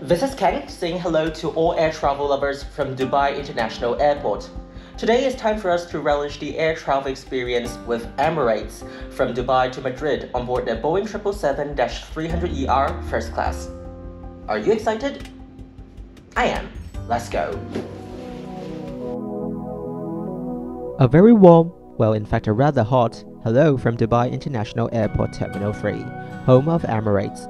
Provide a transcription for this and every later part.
This is Ken saying hello to all air travel lovers from Dubai International Airport. Today is time for us to relish the air travel experience with Emirates from Dubai to Madrid on board the Boeing 777-300ER first class. Are you excited? I am. Let's go. A very warm, well in fact a rather hot, hello from Dubai International Airport Terminal 3, home of Emirates.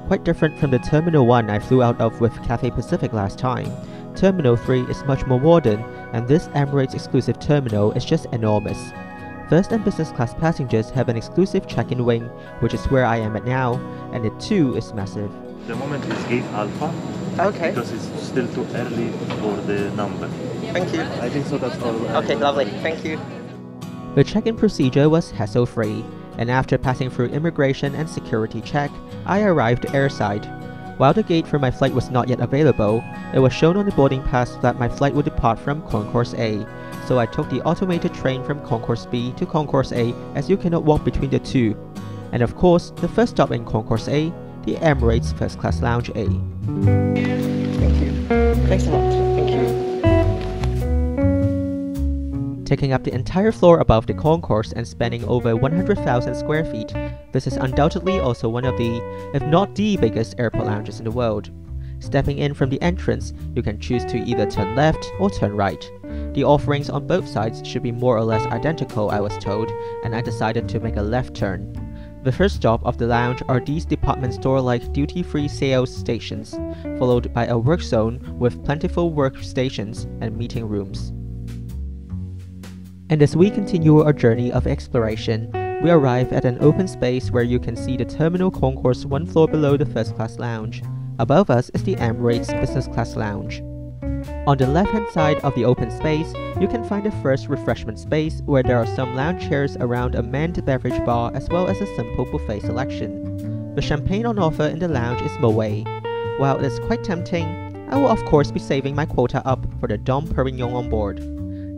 Quite different from the Terminal 1 I flew out of with Cathay Pacific last time. Terminal 3 is much more modern, and this Emirates exclusive terminal is just enormous. First and business class passengers have an exclusive check-in wing, which is where I am at now, and it too is massive. The moment is Gate Alpha. Okay. Because it's still too early for the number. Thank you. I think so, that's all. Okay, lovely. Thank you. The check-in procedure was hassle-free, and after passing through immigration and security check, I arrived airside. While the gate for my flight was not yet available, it was shown on the boarding pass that my flight would depart from Concourse A, so I took the automated train from Concourse B to Concourse A as you cannot walk between the two. And of course, the first stop in Concourse A, the Emirates First Class Lounge A. Thank you. Thanks a lot. Thank you. Taking up the entire floor above the concourse and spanning over 100,000 square feet, this is undoubtedly also one of the, if not the biggest airport lounges in the world. Stepping in from the entrance, you can choose to either turn left or turn right. The offerings on both sides should be more or less identical, I was told, and I decided to make a left turn. The first stop of the lounge are these department store-like duty-free sales stations, followed by a work zone with plentiful workstations and meeting rooms. And as we continue our journey of exploration, we arrive at an open space where you can see the terminal concourse one floor below the first class lounge. Above us is the Emirates Business Class Lounge. On the left-hand side of the open space, you can find the first refreshment space where there are some lounge chairs around a manned beverage bar as well as a simple buffet selection. The champagne on offer in the lounge is Moet. While it is quite tempting, I will of course be saving my quota up for the Dom Perignon on board.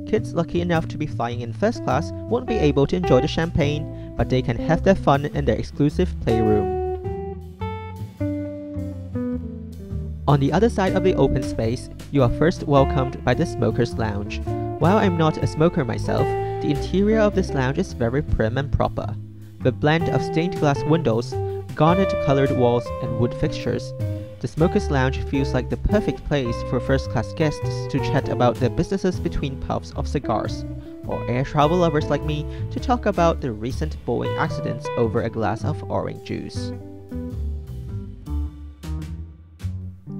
Kids lucky enough to be flying in first class won't be able to enjoy the champagne, but they can have their fun in their exclusive playroom. On the other side of the open space, you are first welcomed by the Smokers Lounge. While I'm not a smoker myself, the interior of this lounge is very prim and proper. The blend of stained glass windows, garnet colored walls, and wood fixtures. The Smokers Lounge feels like the perfect place for first-class guests to chat about their businesses between puffs of cigars, or air travel lovers like me to talk about the recent Boeing accidents over a glass of orange juice.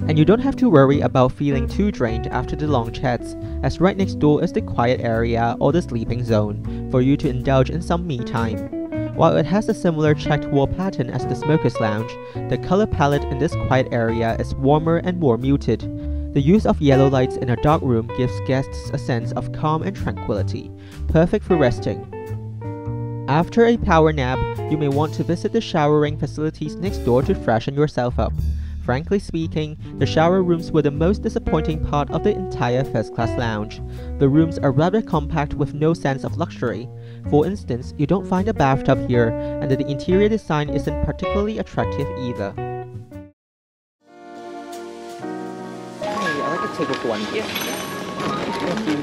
And you don't have to worry about feeling too drained after the long chats, as right next door is the quiet area or the sleeping zone, for you to indulge in some me time. While it has a similar checked wall pattern as the Smokers Lounge, the color palette in this quiet area is warmer and more muted. The use of yellow lights in a dark room gives guests a sense of calm and tranquility, perfect for resting. After a power nap, you may want to visit the showering facilities next door to freshen yourself up. Frankly speaking, the shower rooms were the most disappointing part of the entire first-class lounge. The rooms are rather compact with no sense of luxury. For instance, you don't find a bathtub here, and the interior design isn't particularly attractive either. Hey, I like a table for one. Yeah. Thank you.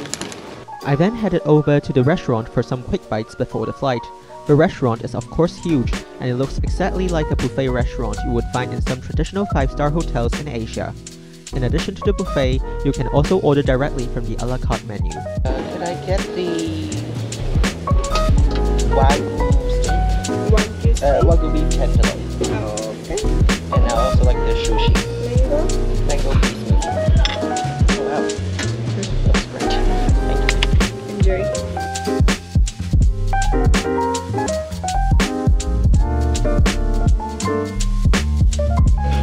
I then headed over to the restaurant for some quick bites before the flight. The restaurant is of course huge, and it looks exactly like a buffet restaurant you would find in some traditional 5-star hotels in Asia. In addition to the buffet, you can also order directly from the a la carte menu. Can I get the Wagyu steak? Wagyu beef tenderloin. Okay. And I also like the sushi. Mango beef smoothie. Oh wow. That's great. Thank you. Enjoy.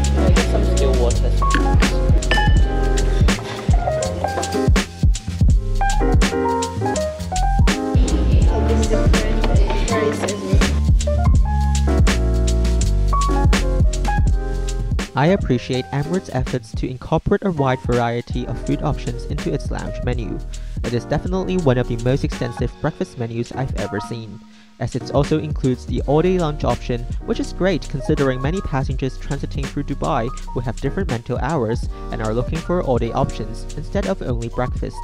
Can I get some still water? I appreciate Emirates' efforts to incorporate a wide variety of food options into its lounge menu. It is definitely one of the most extensive breakfast menus I've ever seen. as it also includes the all-day lunch option, which is great considering many passengers transiting through Dubai will have different mental hours and are looking for all-day options instead of only breakfast.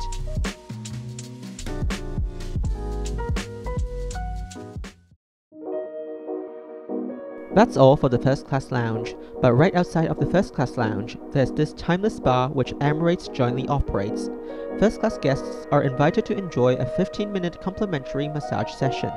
That's all for the first class lounge, but right outside of the first class lounge, there's this timeless spa which Emirates jointly operates. First class guests are invited to enjoy a 15-minute complimentary massage session.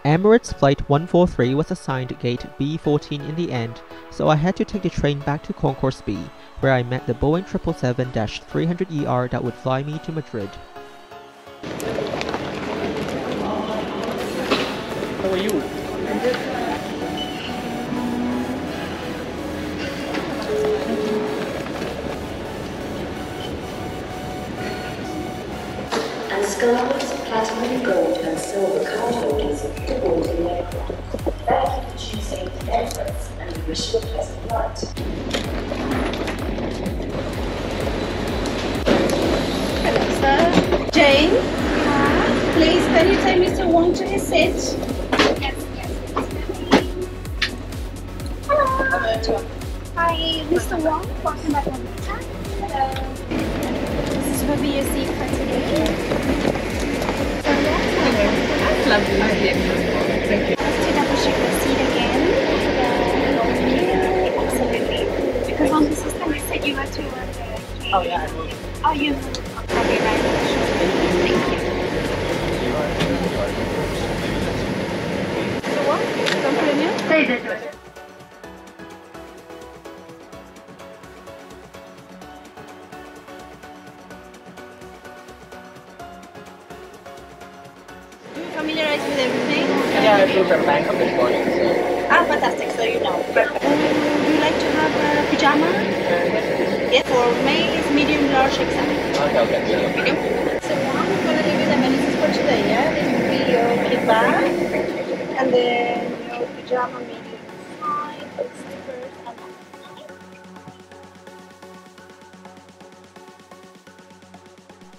Emirates Flight 143 was assigned gate B14 in the end, so I had to take the train back to Concourse B, where I met the Boeing 777-300ER that would fly me to Madrid. How are you? I'm good. And scarlet, platinum, gold and silver card holders are boarding the aircraft. Thank you for choosing Emirates and we wish you a pleasant flight. Hello, sir. Jane? Please, can you take Mr. Wong to his seat? Yes. Hello. Hi, Mr. Wong. Welcome back on the time. Hello. This will be your seat for today. So yeah. That's lovely. Thank you. Just to double check the seat again. Absolutely. Because on the system it said you were to work there. Oh, yeah. Oh, you moved. Okay, right. Sure. Thank you. So what? Continue? Say that. Familiarized with everything? Yeah, I flew from Bangkok this morning, so... Ah, fantastic. So you know. Perfect. Would you like to have a pajama? Yes. For male is medium, large, XL. Okay. Medium. So now I'm gonna give you the amenities for today. Yeah, this will be your kickback, and then your pajama medium size, slippers, and all.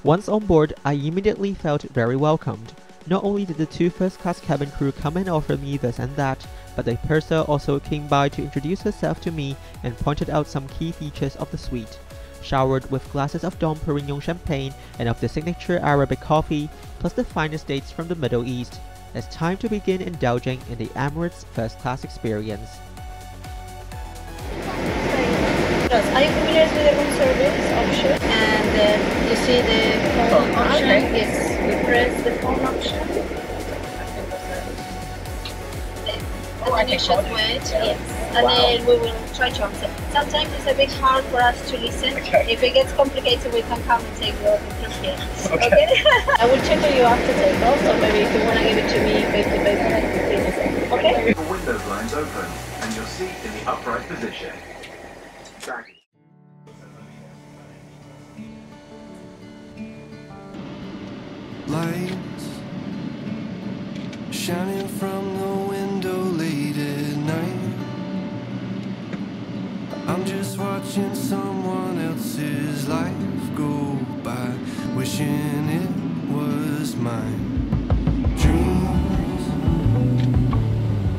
Once on board, I immediately felt very welcomed. Not only did the two first-class cabin crew come and offer me this and that, but the purser also came by to introduce herself to me and pointed out some key features of the suite. Showered with glasses of Dom Perignon champagne and of the signature Arabic coffee, plus the finest dates from the Middle East, it's time to begin indulging in the Emirates first-class experience. Yes, are you familiar with the room service option? And you see the phone option? Okay. Yes, we press the phone option. And then you should wait, yes. And then we will try to answer. Sometimes it's a bit hard for us to listen. If it gets complicated, we can come and take your from here. Okay? I will check on you after takeoff, so maybe if you want to give it to me face to face, please. Okay? Your window blinds open and your seat in the upright position. Lights shining from the window late at night. I'm just watching someone else's life go by, wishing it was mine. Dreams,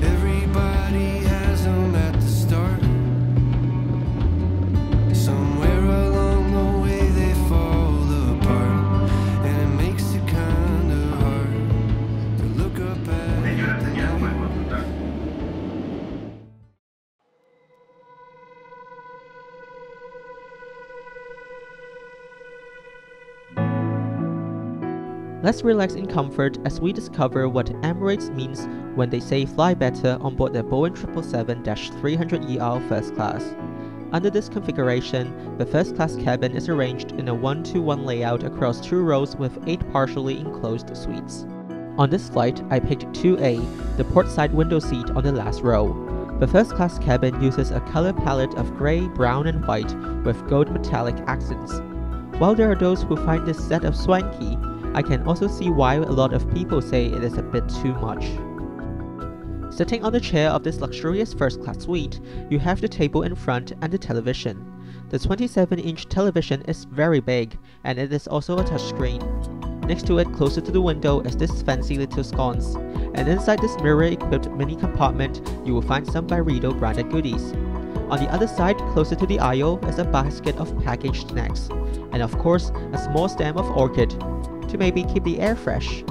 everybody has them at the start. Somewhere along the way they fall apart, and it makes it kind of hard to look up at the Let's relax in comfort as we discover what Emirates means when they say fly better on board their Boeing 777-300ER first class. Under this configuration, the first class cabin is arranged in a 1-to-1 layout across 2 rows with 8 partially enclosed suites. On this flight, I picked 2A, the port side window seat on the last row. The first class cabin uses a color palette of grey, brown and white with gold metallic accents. While there are those who find this setup swanky, I can also see why a lot of people say it is a bit too much. Sitting on the chair of this luxurious first class suite, you have the table in front and the television. The 27-inch television is very big, and it is also a touchscreen. Next to it, closer to the window, is this fancy little sconce, and inside this mirror-equipped mini compartment, you will find some Byredo branded goodies. On the other side, closer to the aisle, is a basket of packaged snacks, and of course, a small stem of orchid, to maybe keep the air fresh.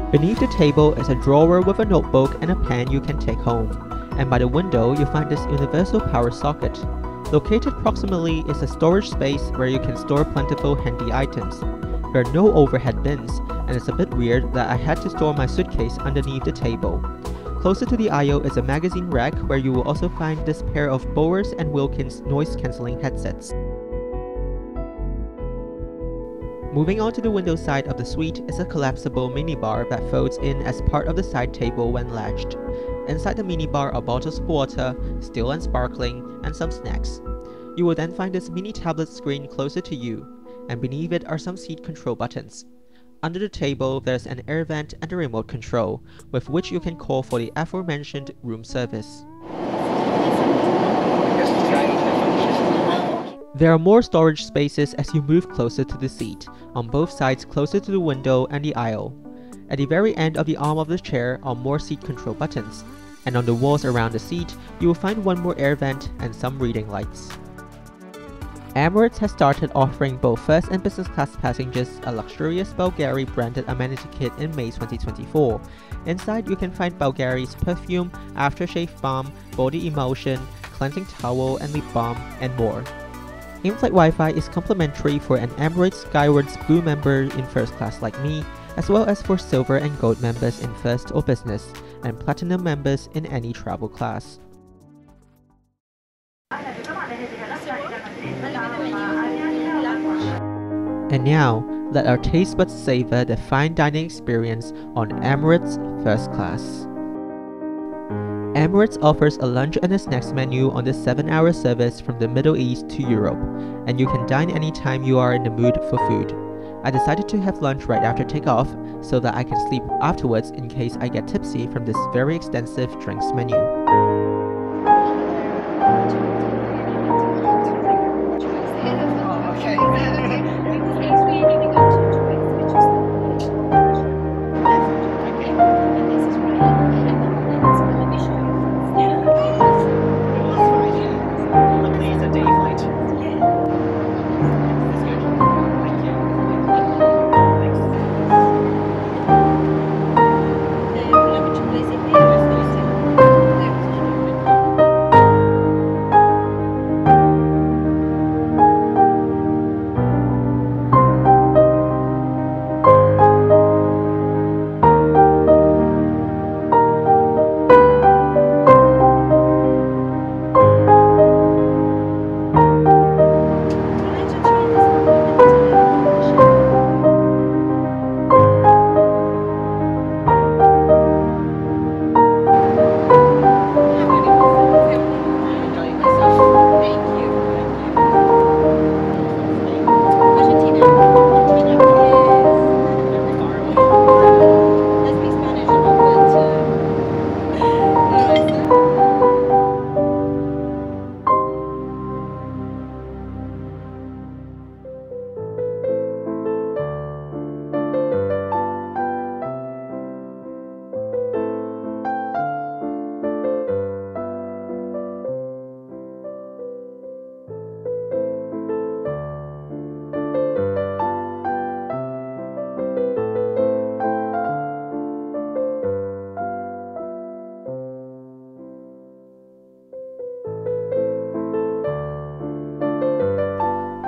Beneath the table is a drawer with a notebook and a pen you can take home, and by the window, you'll find this universal power socket. Located proximally is a storage space where you can store plentiful handy items. There are no overhead bins, and it's a bit weird that I had to store my suitcase underneath the table. Closer to the aisle is a magazine rack where you will also find this pair of Bowers & Wilkins noise-cancelling headsets. Moving on to the window side of the suite is a collapsible minibar that folds in as part of the side table when latched. Inside the minibar are bottles of water, still and sparkling, and some snacks. You will then find this mini tablet screen closer to you, and beneath it are some seat control buttons. Under the table, there's an air vent and a remote control, with which you can call for the aforementioned room service. There are more storage spaces as you move closer to the seat, on both sides closer to the window and the aisle. At the very end of the arm of the chair are more seat control buttons, and on the walls around the seat, you will find one more air vent and some reading lights. Emirates has started offering both first and business class passengers a luxurious Bulgari branded amenity kit in May 2024. Inside, you can find Bulgari's perfume, aftershave balm, body emulsion, cleansing towel and lip balm, and more. In-flight Wi-Fi is complimentary for an Emirates Skywards Blue member in first class like me, as well as for silver and gold members in first or business, and platinum members in any travel class. And now, let our taste buds savor the fine dining experience on Emirates First Class. Emirates offers a lunch and a snacks menu on the 7-hour service from the Middle East to Europe, and you can dine anytime you are in the mood for food. I decided to have lunch right after takeoff so that I can sleep afterwards in case I get tipsy from this very extensive drinks menu.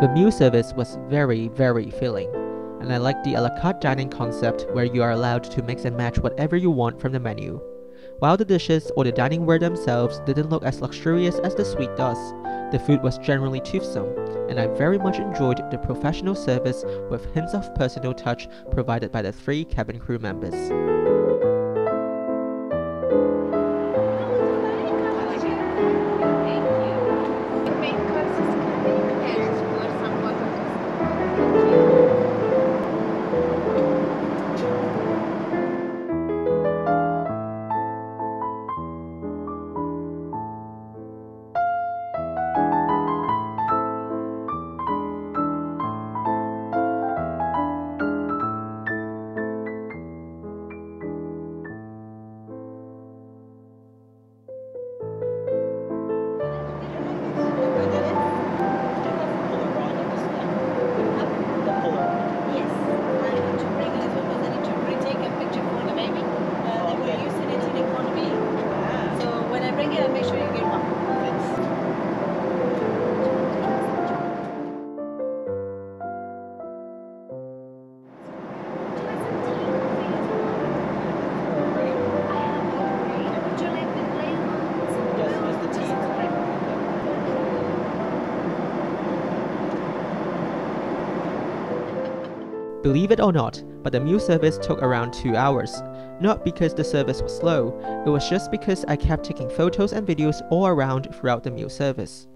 The meal service was very filling, and I liked the a la carte dining concept where you are allowed to mix and match whatever you want from the menu. While the dishes or the dining ware themselves didn't look as luxurious as the suite does, the food was generally toothsome, and I very much enjoyed the professional service with hints of personal touch provided by the 3 cabin crew members. Believe it or not, but the meal service took around 2 hours. Not because the service was slow, it was just because I kept taking photos and videos all around throughout the meal service.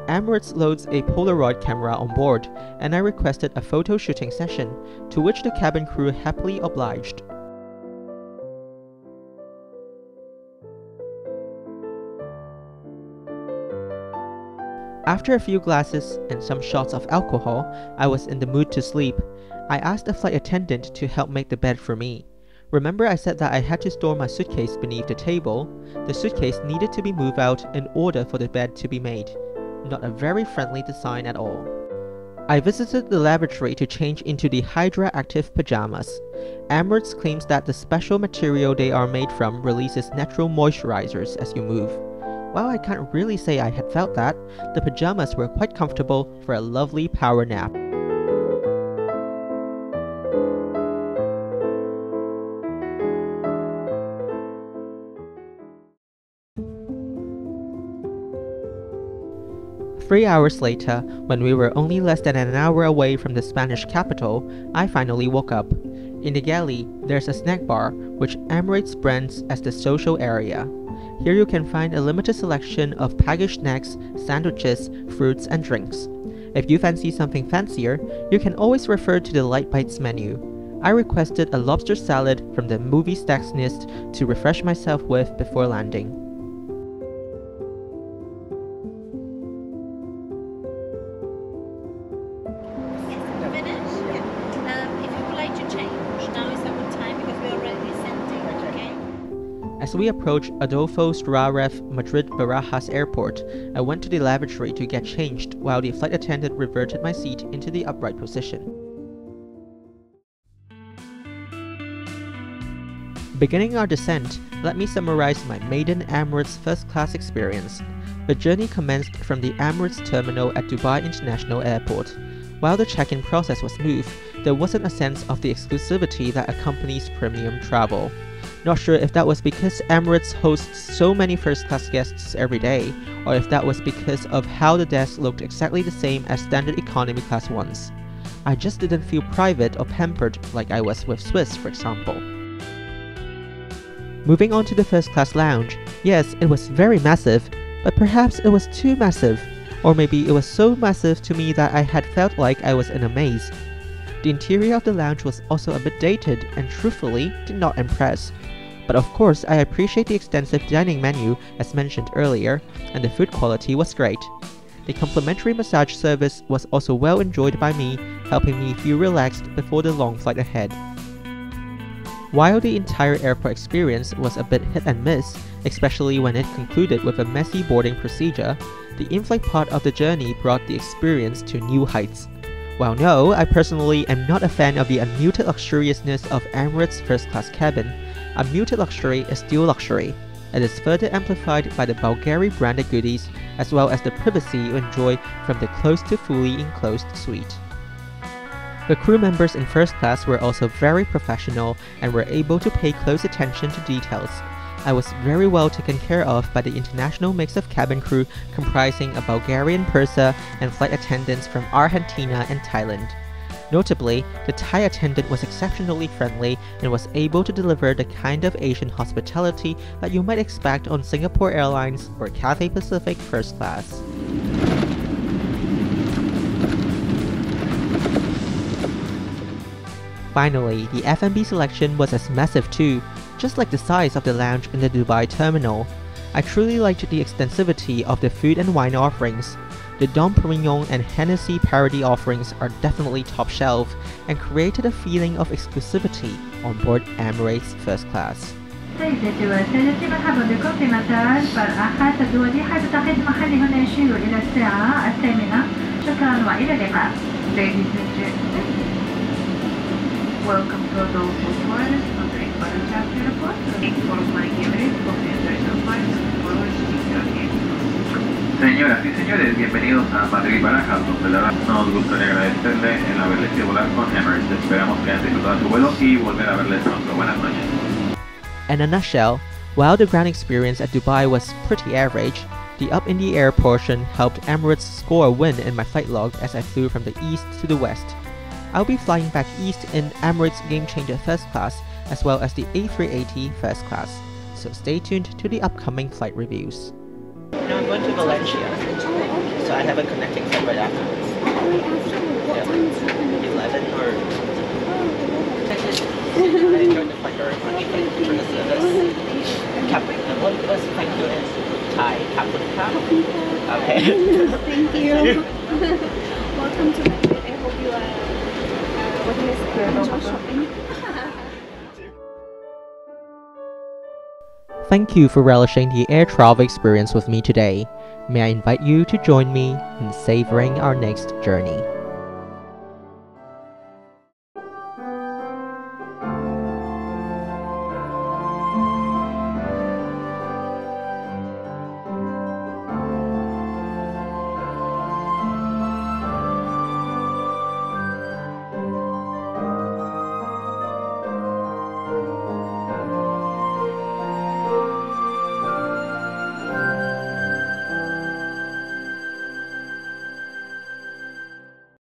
Emirates loads a Polaroid camera on board, and I requested a photo shooting session, to which the cabin crew happily obliged. After a few glasses and some shots of alcohol, I was in the mood to sleep. I asked the flight attendant to help make the bed for me. Remember I said that I had to store my suitcase beneath the table? The suitcase needed to be moved out in order for the bed to be made. Not a very friendly design at all. I visited the lavatory to change into the Hydra Active pajamas. Emirates claims that the special material they are made from releases natural moisturizers as you move. While I can't really say I had felt that, the pajamas were quite comfortable for a lovely power nap. Three hours later, when we were only less than an hour away from the Spanish capital, I finally woke up. In the galley, there's a snack bar, which Emirates brands as the social area. Here you can find a limited selection of packaged snacks, sandwiches, fruits, and drinks. If you fancy something fancier, you can always refer to the Light Bites menu. I requested a lobster salad from the movie stacks list to refresh myself with before landing. As we approached Adolfo Suárez Madrid Barajas Airport, I went to the lavatory to get changed while the flight attendant reverted my seat into the upright position. Beginning our descent, let me summarize my maiden Emirates first-class experience. The journey commenced from the Emirates terminal at Dubai International Airport. While the check-in process was smooth, there wasn't a sense of the exclusivity that accompanies premium travel. Not sure if that was because Emirates hosts so many first-class guests every day, or if that was because of how the desks looked exactly the same as standard economy class ones. I just didn't feel private or pampered like I was with Swiss, for example. Moving on to the first-class lounge, yes, it was very massive, but perhaps it was too massive, or maybe it was so massive to me that I had felt like I was in a maze. The interior of the lounge was also a bit dated and truthfully did not impress. But of course, I appreciate the extensive dining menu as mentioned earlier, and the food quality was great. The complimentary massage service was also well enjoyed by me, helping me feel relaxed before the long flight ahead. While the entire airport experience was a bit hit and miss, especially when it concluded with a messy boarding procedure, the in-flight part of the journey brought the experience to new heights. While no, I personally am not a fan of the unmuted luxuriousness of Emirates' first-class cabin, unmuted luxury is still luxury. It is further amplified by the Bulgari branded goodies, as well as the privacy you enjoy from the close to fully enclosed suite. The crew members in first class were also very professional and were able to pay close attention to details. I was very well taken care of by the international mix of cabin crew comprising a Bulgarian purser and flight attendants from Argentina and Thailand. Notably, the Thai attendant was exceptionally friendly and was able to deliver the kind of Asian hospitality that you might expect on Singapore Airlines or Cathay Pacific first class. Finally, the F&B selection was as massive too, just like the size of the lounge in the Dubai terminal. I truly liked the extensivity of the food and wine offerings. The Dom Perignon and Hennessy parody offerings are definitely top shelf and created a feeling of exclusivity on board Emirates First Class. Welcome to Adolfo Suárez Madrid Barajas Airport. Thanks for flying Emirates con international flights to Relishing. Señoras y señores, bienvenidos a Madrid Barajas, donde la verdad nos gustaría agradecerle el haber elegido volar con Emirates. Esperamos que hayan disfrutado su vuelo y volver a verles pronto. Buenas noches. In a nutshell, while the ground experience at Dubai was pretty average, The up in the air portion helped Emirates score a win in my flight log as I flew from the east to the west. I'll be flying back east in Emirates Game Changer First Class as well as the A380 First Class, so stay tuned to the upcoming flight reviews. Now I'm going to Valencia, so I have a connecting flight right afterwards. What time is it? 11 or... I enjoyed the flight very much. Thank you for the service. Captain, what was thank you in Thai? Captain Cap? Okay. Thank you. Welcome to Madrid. I hope you enjoy shopping. Thank you for relishing the air travel experience with me today. May I invite you to join me in savoring our next journey.